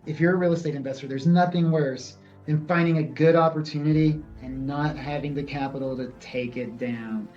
If you're a real estate investor, there's nothing worse than finding a good opportunity and not having the capital to take it down.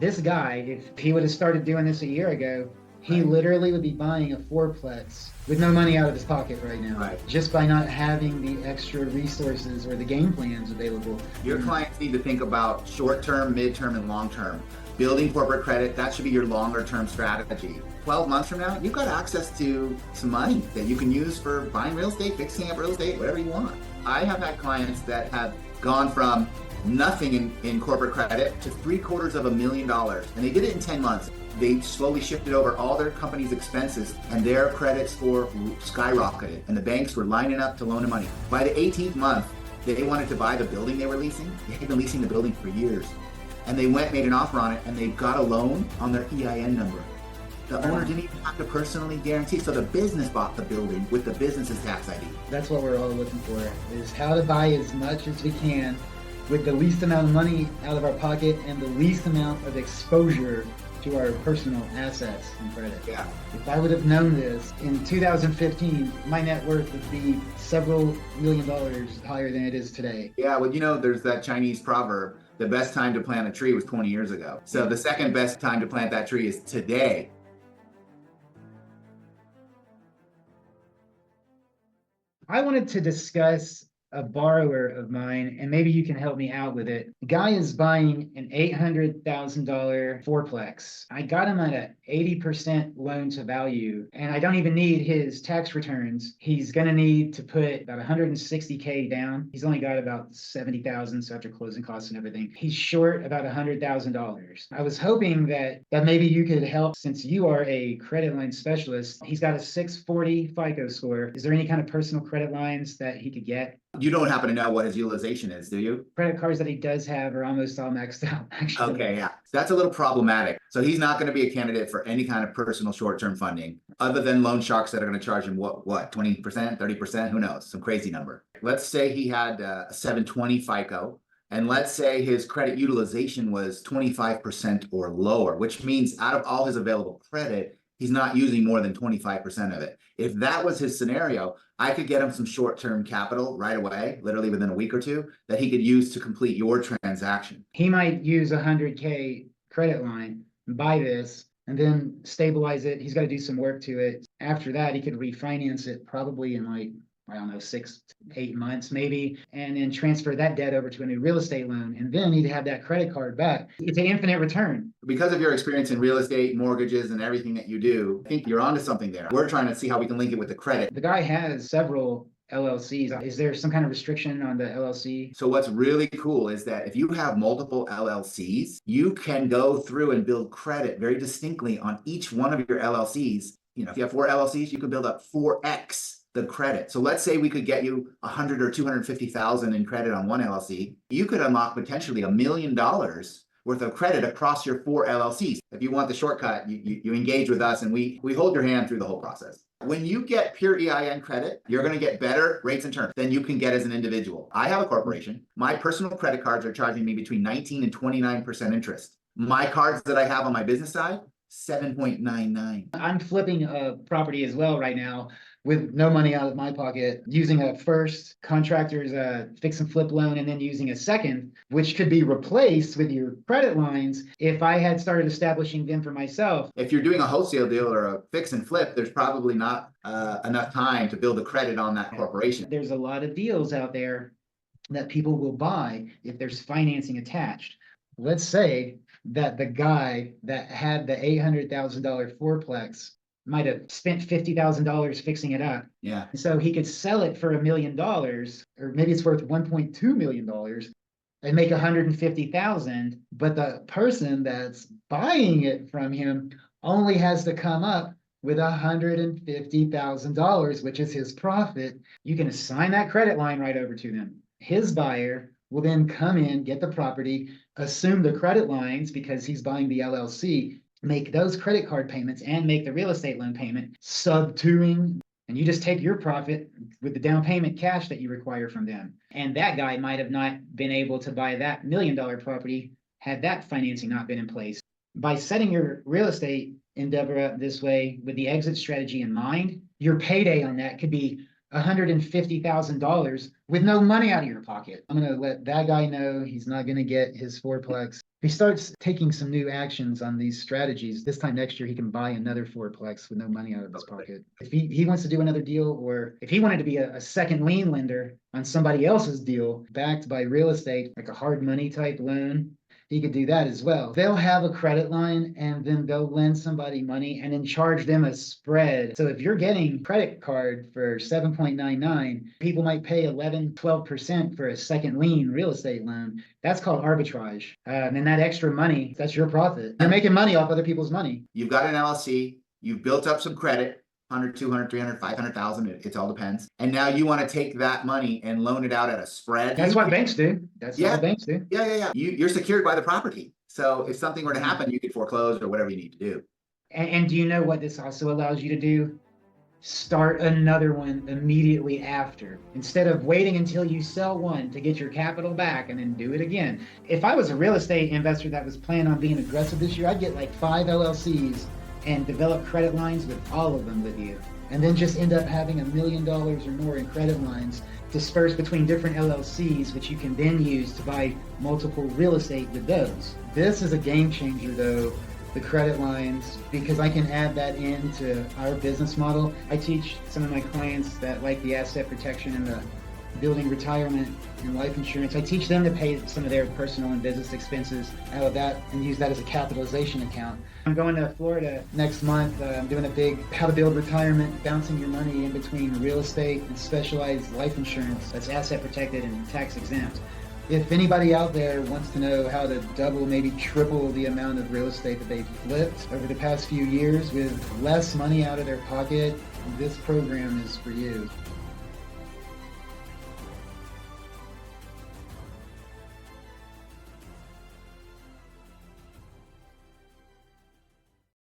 This guy, if he would have started doing this a year ago, he Right. literally would be buying a fourplex with no money out of his pocket right now, Right. just by not having the extra resources or the game plans available. Your clients need to think about short-term, mid-term, and long-term. Building corporate credit, that should be your longer-term strategy. 12 months from now, you've got access to some money that you can use for buying real estate, fixing up real estate, whatever you want. I have had clients that have gone from nothing in corporate credit to $750,000, and they did it in 10 months. They slowly shifted over all their company's expenses, and their credit score skyrocketed, and the banks were lining up to loan them money. By the 18th month, they wanted to buy the building they were leasing. They had been leasing the building for years, and they made an offer on it, and they got a loan on their EIN number. The owner didn't even have to personally guarantee, so the business bought the building with the business's tax ID. That's what we're all looking for, is how to buy as much as we can with the least amount of money out of our pocket and the least amount of exposure to our personal assets and credit. Yeah. If I would have known this in 2015, my net worth would be several $1,000,000 higher than it is today. Yeah, well, there's that Chinese proverb, the best time to plant a tree was 20 years ago. So the second best time to plant that tree is today. I wanted to discuss a borrower of mine, and maybe you can help me out with it. The guy is buying an $800,000 fourplex. I got him at an 80% loan to value, and I don't even need his tax returns. He's going to need to put about 160K down. He's only got about 70,000, so after closing costs and everything, he's short about $100,000. I was hoping that maybe you could help, since you are a credit line specialist. He's got a 640 FICO score. Is there any kind of personal credit lines that he could get? You don't happen to know what his utilization is, do you? Credit cards that he does have are almost all maxed out, actually. Okay, yeah. That's a little problematic. So he's not going to be a candidate for any kind of personal short-term funding, other than loan sharks that are going to charge him what, 20%, 30%? Who knows? Some crazy number. Let's say he had a 720 FICO, and let's say his credit utilization was 25% or lower, which means out of all his available credit, he's not using more than 25% of it. If that was his scenario, I could get him some short-term capital right away, literally within a week or two, that he could use to complete your transaction. He might use 100K credit line, buy this, and then stabilize it. He's got to do some work to it. After that, he could refinance it probably in I don't know, 6 to 8 months maybe, and then transfer that debt over to a new real estate loan, and then he'd have that credit card back. It's an infinite return. Because of your experience in real estate, mortgages, and everything that you do, I think you're onto something there. We're trying to see how we can link it with the credit. The guy has several LLCs. Is there some kind of restriction on the LLC? So what's really cool is that if you have multiple LLCs, you can go through and build credit very distinctly on each one of your LLCs. If you have 4 LLCs, you can build up 4x the credit. So let's say we could get you 100 or 250,000 in credit on one LLC. You could unlock potentially $1 million worth of credit across your 4 LLCs. If you want the shortcut, you engage with us, and we hold your hand through the whole process. When you get pure EIN credit, you're going to get better rates and terms than you can get as an individual. I have a corporation. My personal credit cards are charging me between 19 and 29% interest. My cards that I have on my business side, 7.99. I'm flipping a property as well right now with no money out of my pocket, using a first contractor's fix and flip loan, and then using a second, which could be replaced with your credit lines if I had started establishing them for myself. If you're doing a wholesale deal or a fix and flip, there's probably not enough time to build a credit on that corporation. There's a lot of deals out there that people will buy if there's financing attached. Let's say that the guy that had the $800,000 fourplex might have spent $50,000 fixing it up. Yeah. So he could sell it for $1 million, or maybe it's worth $1.2 million, and make 150,000. But the person that's buying it from him only has to come up with $150,000, which is his profit. You can assign that credit line right over to them. His buyer will then come in, get the property, assume the credit lines because he's buying the LLC, make those credit card payments, and make the real estate loan payment, sub-2ing, and you just take your profit with the down payment cash that you require from them. And that guy might have not been able to buy that $1 million property had that financing not been in place. By setting your real estate endeavor up this way with the exit strategy in mind, your payday on that could be $150,000 with no money out of your pocket. I'm going to let that guy know he's not going to get his fourplex. If he starts taking some new actions on these strategies, this time next year, he can buy another fourplex with no money out of his pocket. If he wants to do another deal, or if he wanted to be a second lien lender on somebody else's deal backed by real estate, like a hard money type loan, he could do that as well. They'll have a credit line and then they'll lend somebody money and then charge them a spread. So if you're getting credit card for 7.99, people might pay 11, 12% for a second lien real estate loan. That's called arbitrage. And that extra money, that's your profit. You're making money off other people's money. You've got an LLC, you've built up some credit, 100, 200, 300, 500,000, it all depends. And now you want to take that money and loan it out at a spread. That's what banks do. That's what banks do. Yeah. You're secured by the property. So if something were to happen, you could foreclose or whatever you need to do. And do you know what this also allows you to do? Start another one immediately after. Instead of waiting until you sell one to get your capital back and then do it again. If I was a real estate investor that was planning on being aggressive this year, I'd get like 5 LLCs and develop credit lines with all of them with you. And then just end up having $1 million or more in credit lines dispersed between different LLCs, which you can then use to buy multiple real estate with those. This is a game changer though, the credit lines, because I can add that into our business model. I teach some of my clients that like the asset protection and the building retirement and life insurance. I teach them to pay some of their personal and business expenses out of that and use that as a capitalization account. I'm going to Florida next month. I'm doing a big how to build retirement, bouncing your money in between real estate and specialized life insurance that's asset protected and tax exempt. If anybody out there wants to know how to double, maybe triple the amount of real estate that they've flipped over the past few years with less money out of their pocket, this program is for you.